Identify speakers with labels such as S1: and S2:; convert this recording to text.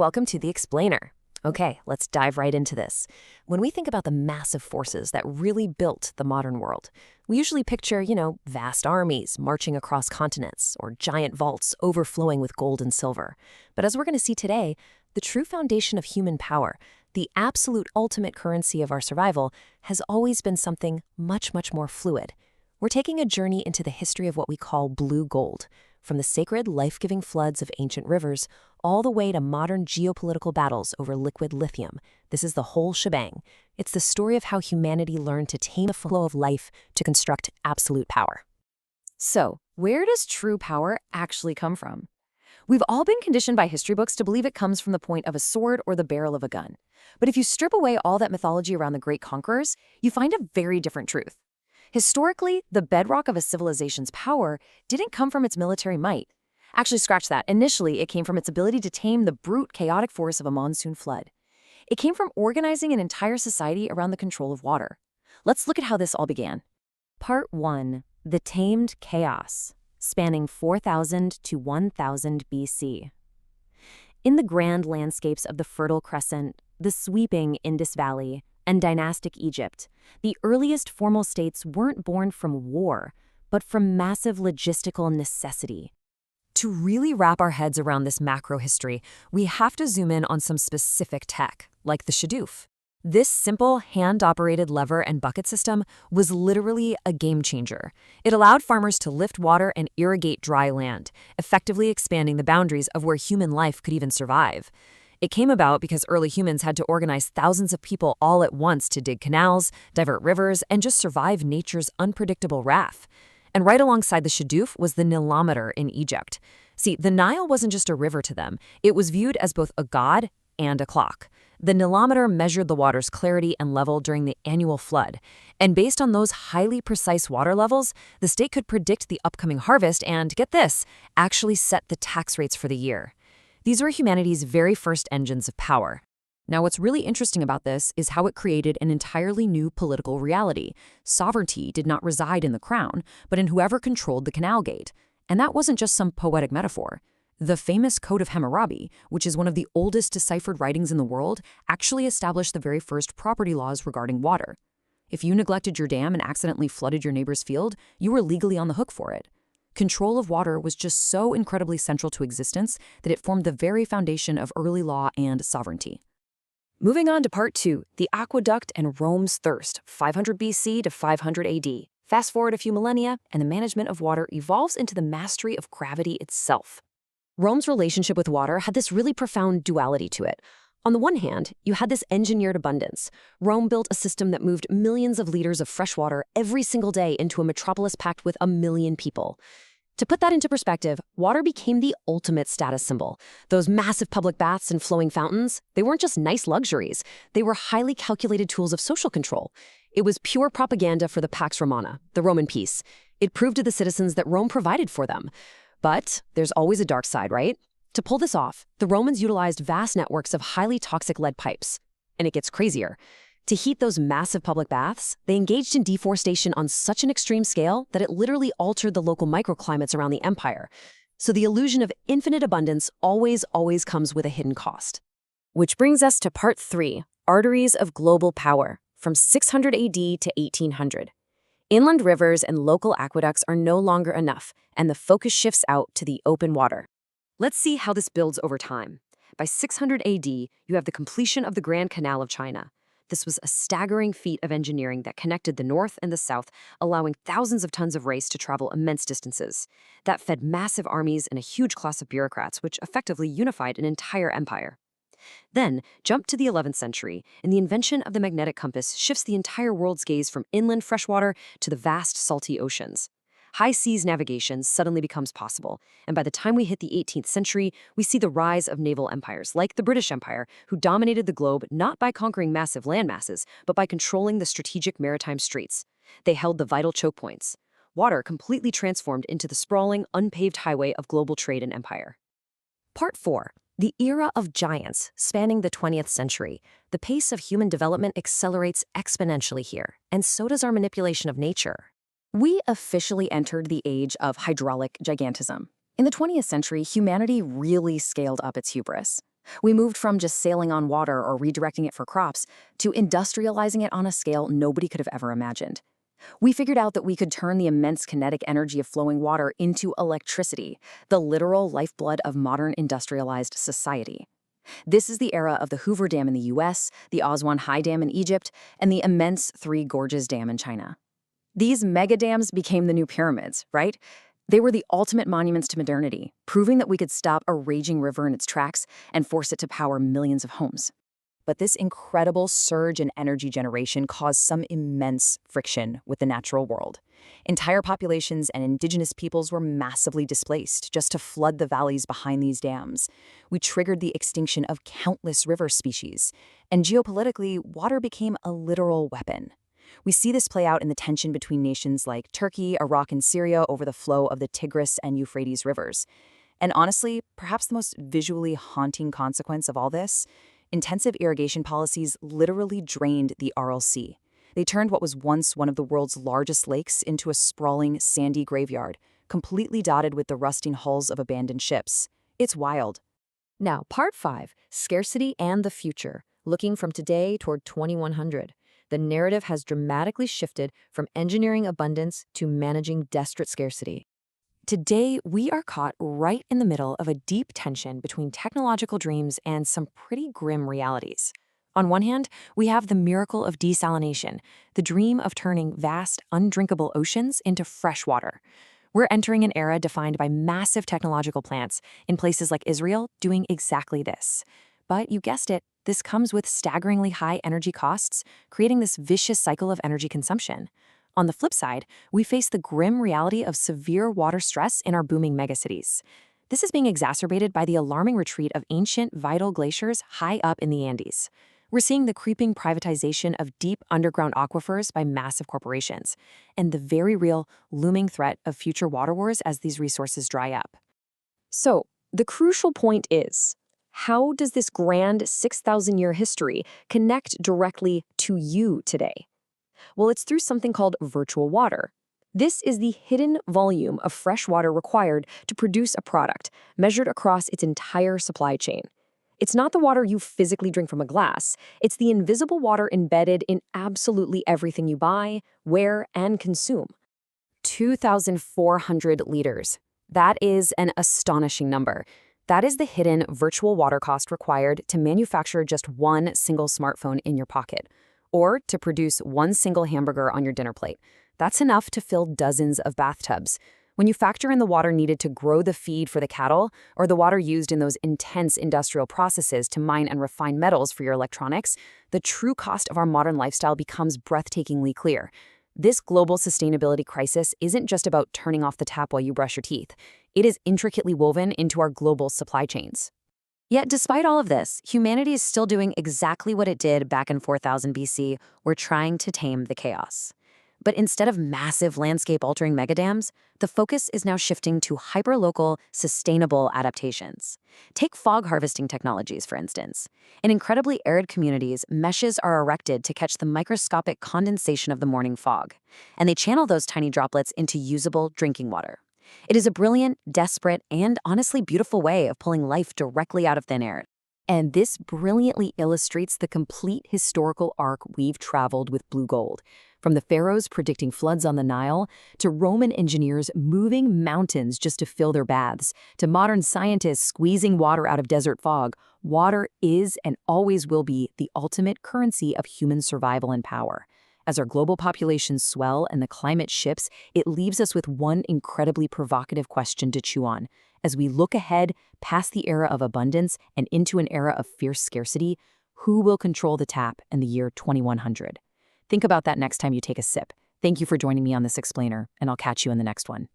S1: Welcome to The Explainer. Okay, let's dive right into this. When we think about the massive forces that really built the modern world, we usually picture, vast armies marching across continents or giant vaults overflowing with gold and silver. But as we're going to see today, the true foundation of human power, the absolute ultimate currency of our survival, has always been something much, much more fluid. We're taking a journey into the history of what we call blue gold, from the sacred, life-giving floods of ancient rivers all the way to modern geopolitical battles over liquid lithium. This is the whole shebang. It's the story of how humanity learned to tame the flow of life to construct absolute power.
S2: So, where does true power actually come from? We've all been conditioned by history books to believe it comes from the point of a sword or the barrel of a gun. But if you strip away all that mythology around the great conquerors, you find a very different truth. Historically, the bedrock of a civilization's power didn't come from its military might. Actually, scratch that. Initially, it came from its ability to tame the brute, chaotic force of a monsoon flood. It came from organizing an entire society around the control of water. Let's look at how this all began. Part 1. The Tamed Chaos, spanning 4000 to 1000 BC. In the grand landscapes of the Fertile Crescent, the sweeping Indus Valley, and dynastic Egypt, the earliest formal states weren't born from war, but from massive logistical necessity. To really wrap our heads around this macro history, we have to zoom in on some specific tech, like the shadoof. This simple, hand-operated lever and bucket system was literally a game-changer. It allowed farmers to lift water and irrigate dry land, effectively expanding the boundaries of where human life could even survive. It came about because early humans had to organize thousands of people all at once to dig canals, divert rivers, and just survive nature's unpredictable wrath. And right alongside the shadoof was the Nilometer in Egypt. See, the Nile wasn't just a river to them. It was viewed as both a god and a clock. The Nilometer measured the water's clarity and level during the annual flood. And based on those highly precise water levels, the state could predict the upcoming harvest and, get this, actually set the tax rates for the year. These were humanity's very first engines of power. Now, what's really interesting about this is how it created an entirely new political reality. Sovereignty did not reside in the crown, but in whoever controlled the canal gate. And that wasn't just some poetic metaphor. The famous Code of Hammurabi, which is one of the oldest deciphered writings in the world, actually established the very first property laws regarding water. If you neglected your dam and accidentally flooded your neighbor's field, you were legally on the hook for it. Control of water was just so incredibly central to existence that it formed the very foundation of early law and sovereignty. Moving on to Part 2, the aqueduct and Rome's thirst, 500 BC to 500 AD. Fast forward a few millennia, and the management of water evolves into the mastery of gravity itself. Rome's relationship with water had this really profound duality to it. On the one hand, you had this engineered abundance. Rome built a system that moved millions of liters of fresh water every single day into a metropolis packed with 1 million people. To put that into perspective, water became the ultimate status symbol. Those massive public baths and flowing fountains, they weren't just nice luxuries. They were highly calculated tools of social control. It was pure propaganda for the Pax Romana, the Roman peace. It proved to the citizens that Rome provided for them. But there's always a dark side, right? To pull this off, the Romans utilized vast networks of highly toxic lead pipes. And it gets crazier. To heat those massive public baths, they engaged in deforestation on such an extreme scale that it literally altered the local microclimates around the empire. So the illusion of infinite abundance always comes with a hidden cost. Which brings us to Part 3, Arteries of Global Power, from 600 AD to 1800. Inland rivers and local aqueducts are no longer enough, and the focus shifts out to the open water. Let's see how this builds over time. By 600 AD, you have the completion of the Grand Canal of China. This was a staggering feat of engineering that connected the north and the south, allowing thousands of tons of rice to travel immense distances. That fed massive armies and a huge class of bureaucrats, which effectively unified an entire empire. Then, jump to the 11th century, and the invention of the magnetic compass shifts the entire world's gaze from inland freshwater to the vast salty oceans. High seas navigation suddenly becomes possible, and by the time we hit the 18th century, we see the rise of naval empires, like the British Empire, who dominated the globe not by conquering massive landmasses, but by controlling the strategic maritime streets. They held the vital choke points. Water completely transformed into the sprawling, unpaved highway of global trade and empire. Part 4. The era of giants, spanning the 20th century. The pace of human development accelerates exponentially here, and so does our manipulation of nature. We officially entered the age of hydraulic gigantism. In the 20th century, humanity really scaled up its hubris. We moved from just sailing on water or redirecting it for crops to industrializing it on a scale nobody could have ever imagined. We figured out that we could turn the immense kinetic energy of flowing water into electricity, the literal lifeblood of modern industrialized society. This is the era of the Hoover Dam in the US, the Aswan High Dam in Egypt, and the immense Three Gorges Dam in China. These mega dams became the new pyramids, right? They were the ultimate monuments to modernity, proving that we could stop a raging river in its tracks and force it to power millions of homes. But this incredible surge in energy generation caused some immense friction with the natural world. Entire populations and indigenous peoples were massively displaced just to flood the valleys behind these dams. We triggered the extinction of countless river species, and geopolitically, water became a literal weapon. We see this play out in the tension between nations like Turkey, Iraq, and Syria over the flow of the Tigris and Euphrates rivers. And honestly, perhaps the most visually haunting consequence of all this: intensive irrigation policies literally drained the Aral Sea. They turned what was once one of the world's largest lakes into a sprawling, sandy graveyard, completely dotted with the rusting hulls of abandoned ships. It's wild.
S1: Now, part 5, scarcity and the future, looking from today toward 2100. The narrative has dramatically shifted from engineering abundance to managing desperate scarcity. Today, we are caught right in the middle of a deep tension between technological dreams and some pretty grim realities. On one hand, we have the miracle of desalination, the dream of turning vast, undrinkable oceans into fresh water. We're entering an era defined by massive technological plants in places like Israel doing exactly this. But you guessed it, this comes with staggeringly high energy costs, creating this vicious cycle of energy consumption. On the flip side, we face the grim reality of severe water stress in our booming megacities. This is being exacerbated by the alarming retreat of ancient, vital glaciers high up in the Andes. We're seeing the creeping privatization of deep underground aquifers by massive corporations, and the very real, looming threat of future water wars as these resources dry up. So, the crucial point is, how does this grand 6,000-year history connect directly to you today? Well, it's through something called virtual water. This is the hidden volume of fresh water required to produce a product, measured across its entire supply chain. It's not the water you physically drink from a glass. It's the invisible water embedded in absolutely everything you buy, wear, and consume. 2,400 liters. That is an astonishing number. That is the hidden virtual water cost required to manufacture just one single smartphone in your pocket, or to produce one single hamburger on your dinner plate. That's enough to fill dozens of bathtubs. When you factor in the water needed to grow the feed for the cattle, or the water used in those intense industrial processes to mine and refine metals for your electronics, the true cost of our modern lifestyle becomes breathtakingly clear. This global sustainability crisis isn't just about turning off the tap while you brush your teeth. It is intricately woven into our global supply chains. Yet despite all of this, humanity is still doing exactly what it did back in 4000 BC. We're trying to tame the chaos. But instead of massive landscape-altering megadams, the focus is now shifting to hyperlocal, sustainable adaptations. Take fog harvesting technologies, for instance. In incredibly arid communities, meshes are erected to catch the microscopic condensation of the morning fog, and they channel those tiny droplets into usable drinking water. It is a brilliant, desperate, and honestly beautiful way of pulling life directly out of thin air. And this brilliantly illustrates the complete historical arc we've traveled with blue gold. From the pharaohs predicting floods on the Nile, to Roman engineers moving mountains just to fill their baths, to modern scientists squeezing water out of desert fog, water is and always will be the ultimate currency of human survival and power. As our global populations swell and the climate shifts, it leaves us with one incredibly provocative question to chew on. As we look ahead, past the era of abundance and into an era of fierce scarcity, who will control the tap in the year 2100? Think about that next time you take a sip. Thank you for joining me on this explainer, and I'll catch you in the next one.